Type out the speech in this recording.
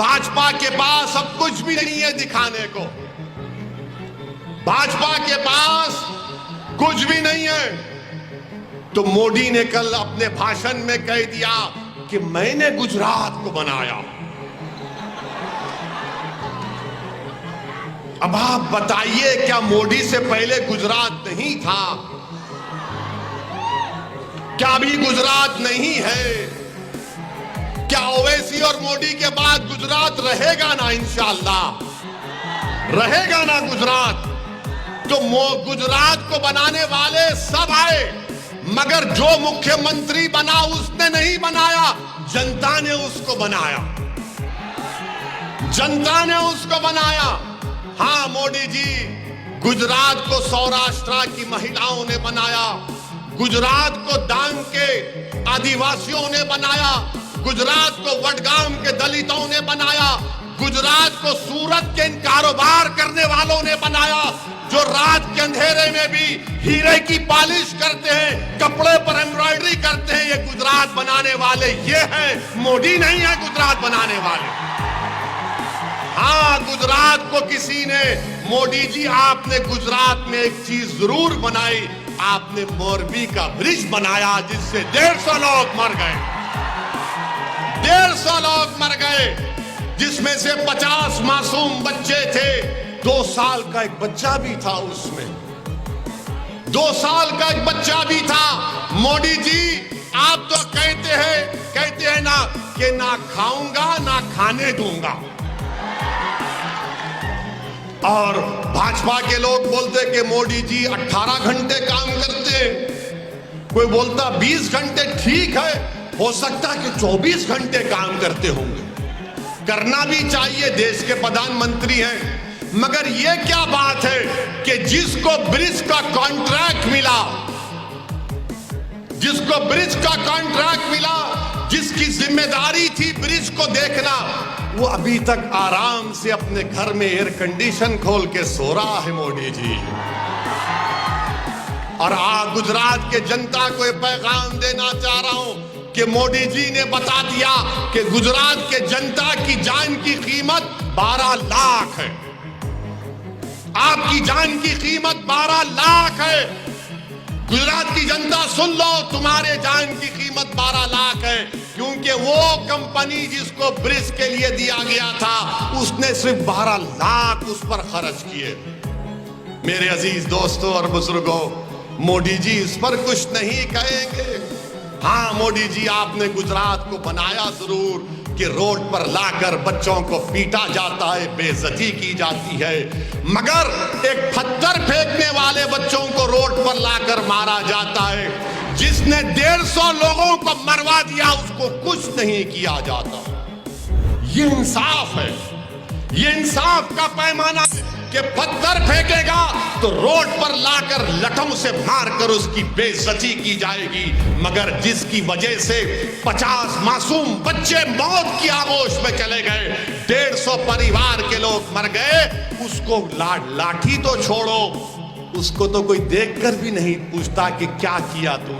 भाजपा के पास अब कुछ भी नहीं है दिखाने को। भाजपा के पास कुछ भी नहीं है। तो मोदी ने कल अपने भाषण में कह दिया कि मैंने गुजरात को बनाया। अब आप बताइए, क्या मोदी से पहले गुजरात नहीं था? क्या अभी गुजरात नहीं है? क्या ओवैसी और मोदी के बाद गुजरात रहेगा ना? इंशाअल्लाह रहेगा ना गुजरात। तो गुजरात को बनाने वाले सब आए, मगर जो मुख्यमंत्री बना उसने नहीं बनाया, जनता ने उसको बनाया। जनता ने उसको बनाया। हाँ मोदी जी, गुजरात को सौराष्ट्र की महिलाओं ने बनाया, गुजरात को डांग के आदिवासियों ने बनाया, गुजरात को वडगाम के दलितों ने बनाया, गुजरात को सूरत के इन कारोबार करने वालों ने बनाया, जो रात के अंधेरे में भी हीरे की पॉलिश करते हैं, कपड़े पर एम्ब्रॉयडरी करते हैं। ये गुजरात बनाने वाले ये हैं, मोदी नहीं है गुजरात बनाने वाले। हाँ, गुजरात को किसी ने, मोदी जी आपने गुजरात में एक चीज जरूर बनाई, आपने मोरबी का ब्रिज बनाया जिससे 150 लोग मर गए। 150 लोग मर गए, जिसमें से 50 मासूम बच्चे थे। 2 साल का एक बच्चा भी था उसमें, 2 साल का एक बच्चा भी था। मोदी जी आप तो कहते हैं ना कि ना खाऊंगा ना खाने दूंगा, और भाजपा के लोग बोलते कि मोदी जी 18 घंटे काम करते, कोई बोलता 20 घंटे। ठीक है, हो सकता है कि 24 घंटे काम करते होंगे, करना भी चाहिए, देश के प्रधानमंत्री हैं। मगर यह क्या बात है कि जिसको ब्रिज का कॉन्ट्रैक्ट मिला, जिसको ब्रिज का कॉन्ट्रैक्ट मिला, जिसकी जिम्मेदारी थी ब्रिज को देखना, वो अभी तक आराम से अपने घर में एयर कंडीशन खोल के सो रहा है मोदी जी। और गुजरात के जनता को एक पैगाम देना चाह रहा हूं कि मोदी जी ने बता दिया कि गुजरात के जनता की जान की कीमत 12 लाख है। आपकी जान की कीमत 12 लाख है। गुजरात की जनता सुन लो, तुम्हारे जान की कीमत 12 लाख है, क्योंकि वो कंपनी जिसको ब्रिज के लिए दिया गया था, उसने सिर्फ 12 लाख उस पर खर्च किए। मेरे अजीज दोस्तों और बुजुर्गों, मोदी जी इस पर कुछ नहीं कहेंगे। हाँ मोदी जी, आपने गुजरात को बनाया जरूर कि रोड पर लाकर बच्चों को पीटा जाता है, बेइज्जती की जाती है, मगर एक पत्थर फेंकने वाले बच्चों को रोड पर लाकर मारा जाता है। जिसने 150 लोगों को मरवा दिया उसको कुछ नहीं किया जाता। ये इंसाफ है, ये इंसाफ का पैमाना है कि पत्थर फेंकेगा तो रोड पर लाकर लठों से मारकर उसकी बेइज्जती की जाएगी, मगर जिसकी वजह से 50 मासूम बच्चे मौत की आगोश में चले गए, 150 परिवार के लोग मर गए, उसको लाठी तो छोड़ो, उसको तो कोई देखकर भी नहीं पूछता कि क्या किया तुम।